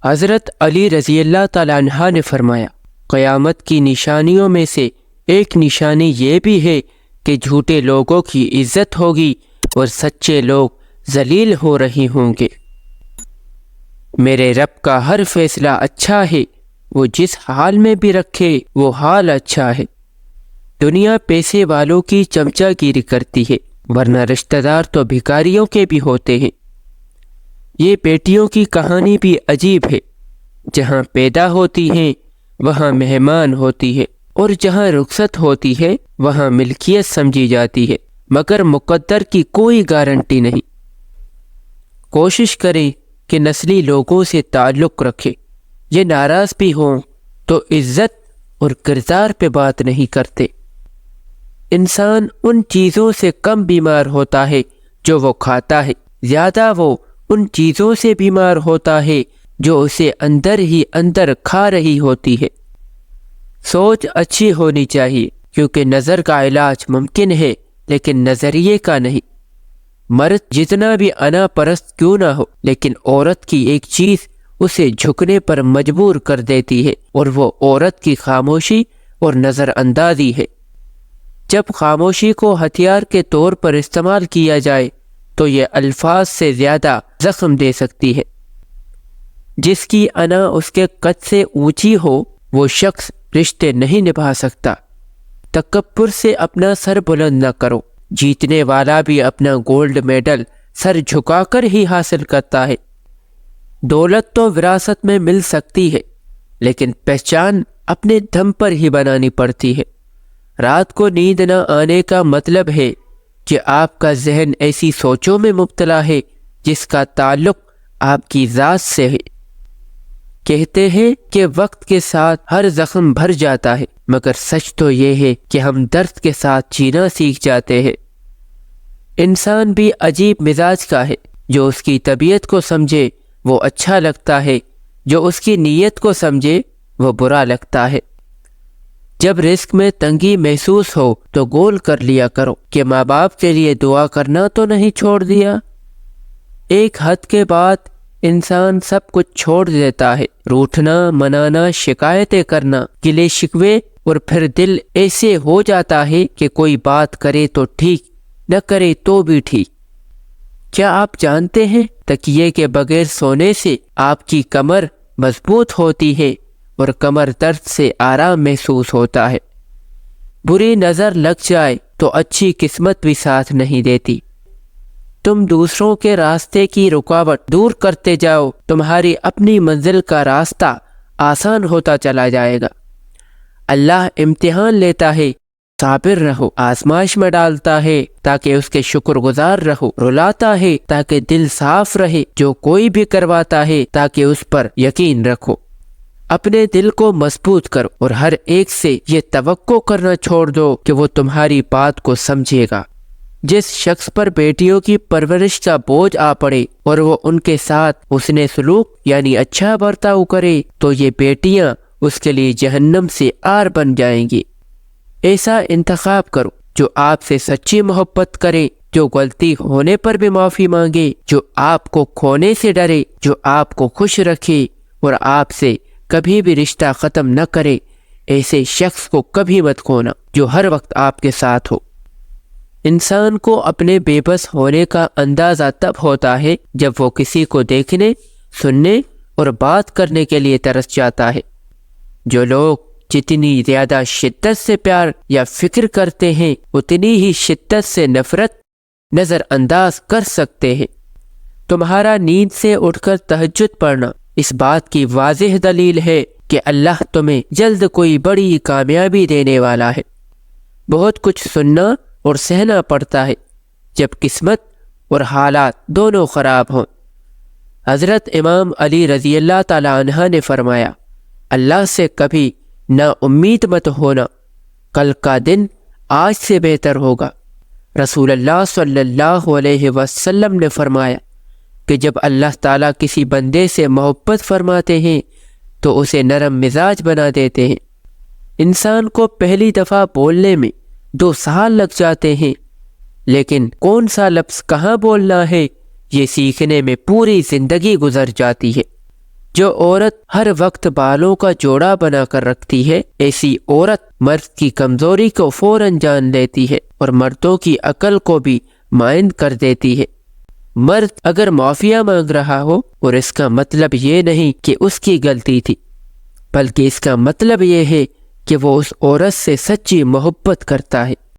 حضرت علی رضی اللہ تعالیٰ عنہ نے فرمایا، قیامت کی نشانیوں میں سے ایک نشانی یہ بھی ہے کہ جھوٹے لوگوں کی عزت ہوگی اور سچے لوگ ذلیل ہو رہے ہوں گے۔ میرے رب کا ہر فیصلہ اچھا ہے، وہ جس حال میں بھی رکھے وہ حال اچھا ہے۔ دنیا پیسے والوں کی چمچہ گیری کرتی ہے، ورنہ رشتہ دار تو بھکاریوں کے بھی ہوتے ہیں۔ یہ بیٹیوں کی کہانی بھی عجیب ہے، جہاں پیدا ہوتی ہیں وہاں مہمان ہوتی ہے، اور جہاں رخصت ہوتی ہے وہاں ملکیت سمجھی جاتی ہے، مگر مقدر کی کوئی گارنٹی نہیں۔ کوشش کریں کہ نسلی لوگوں سے تعلق رکھے، یہ ناراض بھی ہوں تو عزت اور کردار پہ بات نہیں کرتے۔ انسان ان چیزوں سے کم بیمار ہوتا ہے جو وہ کھاتا ہے، زیادہ وہ ان چیزوں سے بیمار ہوتا ہے جو اسے اندر ہی اندر کھا رہی ہوتی ہے۔ سوچ اچھی ہونی چاہیے، کیونکہ نظر کا علاج ممکن ہے لیکن نظریے کا نہیں۔ مرد جتنا بھی انا پرست کیوں نہ ہو، لیکن عورت کی ایک چیز اسے جھکنے پر مجبور کر دیتی ہے، اور وہ عورت کی خاموشی اور نظر اندازی ہے۔ جب خاموشی کو ہتھیار کے طور پر استعمال کیا جائے تو یہ الفاظ سے زیادہ زخم دے سکتی ہے۔ جس کی انا اس کے قد سے اونچی ہو وہ شخص رشتے نہیں نبھا سکتا۔ تکبر سے اپنا سر بلند نہ کرو، جیتنے والا بھی اپنا گولڈ میڈل سر جھکا کر ہی حاصل کرتا ہے۔ دولت تو وراثت میں مل سکتی ہے، لیکن پہچان اپنے دم پر ہی بنانی پڑتی ہے۔ رات کو نیند نہ آنے کا مطلب ہے کہ آپ کا ذہن ایسی سوچوں میں مبتلا ہے جس کا تعلق آپ کی ذات سے ہے۔ کہتے ہیں کہ وقت کے ساتھ ہر زخم بھر جاتا ہے، مگر سچ تو یہ ہے کہ ہم درد کے ساتھ جینا سیکھ جاتے ہیں۔ انسان بھی عجیب مزاج کا ہے، جو اس کی طبیعت کو سمجھے وہ اچھا لگتا ہے، جو اس کی نیت کو سمجھے وہ برا لگتا ہے۔ جب رزق میں تنگی محسوس ہو تو گول کر لیا کرو کہ ماں باپ کے لیے دعا کرنا تو نہیں چھوڑ دیا۔ ایک حد کے بعد انسان سب کچھ چھوڑ دیتا ہے، روٹھنا، منانا، شکایتیں کرنا، گلے شکوے، اور پھر دل ایسے ہو جاتا ہے کہ کوئی بات کرے تو ٹھیک، نہ کرے تو بھی ٹھیک۔ کیا آپ جانتے ہیں تکیے کے بغیر سونے سے آپ کی کمر مضبوط ہوتی ہے اور کمر درد سے آرام محسوس ہوتا ہے۔ بری نظر لگ جائے تو اچھی قسمت بھی ساتھ نہیں دیتی۔ تم دوسروں کے راستے کی رکاوٹ دور کرتے جاؤ، تمہاری اپنی منزل کا راستہ آسان ہوتا چلا جائے گا۔ اللہ امتحان لیتا ہے، صابر رہو، آزمائش میں ڈالتا ہے تاکہ اس کے شکر گزار رہو، رلاتا ہے تاکہ دل صاف رہے، جو کوئی بھی کرواتا ہے تاکہ اس پر یقین رکھو۔ اپنے دل کو مضبوط کرو اور ہر ایک سے یہ توقع کرنا چھوڑ دو کہ وہ تمہاری بات کو سمجھے گا۔ جس شخص پر بیٹیوں کی پرورش کا بوجھ آ پڑے اور وہ ان کے ساتھ حسن سلوک یعنی اچھا برتاؤ کرے تو یہ بیٹیاں اس کے لیے جہنم سے آر بن جائیں گی۔ ایسا انتخاب کرو جو آپ سے سچی محبت کرے، جو غلطی ہونے پر بھی معافی مانگے، جو آپ کو کھونے سے ڈرے، جو آپ کو خوش رکھے اور آپ سے کبھی بھی رشتہ ختم نہ کرے۔ ایسے شخص کو کبھی مت کھونا جو ہر وقت آپ کے ساتھ ہو۔ انسان کو اپنے بے بس ہونے کا اندازہ تب ہوتا ہے جب وہ کسی کو دیکھنے، سننے اور بات کرنے کے لیے ترس جاتا ہے۔ جو لوگ جتنی زیادہ شدت سے پیار یا فکر کرتے ہیں اتنی ہی شدت سے نفرت نظر انداز کر سکتے ہیں۔ تمہارا نیند سے اٹھ کر تہجد پڑھنا اس بات کی واضح دلیل ہے کہ اللہ تمہیں جلد کوئی بڑی کامیابی دینے والا ہے۔ بہت کچھ سننا اور سہنا پڑتا ہے جب قسمت اور حالات دونوں خراب ہوں۔ حضرت امام علی رضی اللہ تعالی عنہ نے فرمایا، اللہ سے کبھی نا امید مت ہونا، کل کا دن آج سے بہتر ہوگا۔ رسول اللہ صلی اللہ علیہ وسلم نے فرمایا کہ جب اللہ تعالیٰ کسی بندے سے محبت فرماتے ہیں تو اسے نرم مزاج بنا دیتے ہیں۔ انسان کو پہلی دفعہ بولنے میں 2 سال لگ جاتے ہیں، لیکن کون سا لفظ کہاں بولنا ہے یہ سیکھنے میں پوری زندگی گزر جاتی ہے۔ جو عورت ہر وقت بالوں کا جوڑا بنا کر رکھتی ہے، ایسی عورت مرد کی کمزوری کو فوراً جان لیتی ہے اور مردوں کی عقل کو بھی مائل کر دیتی ہے۔ مرد اگر معافیا مانگ رہا ہو اور اس کا مطلب یہ نہیں کہ اس کی غلطی تھی، بلکہ اس کا مطلب یہ ہے کہ وہ اس عورت سے سچی محبت کرتا ہے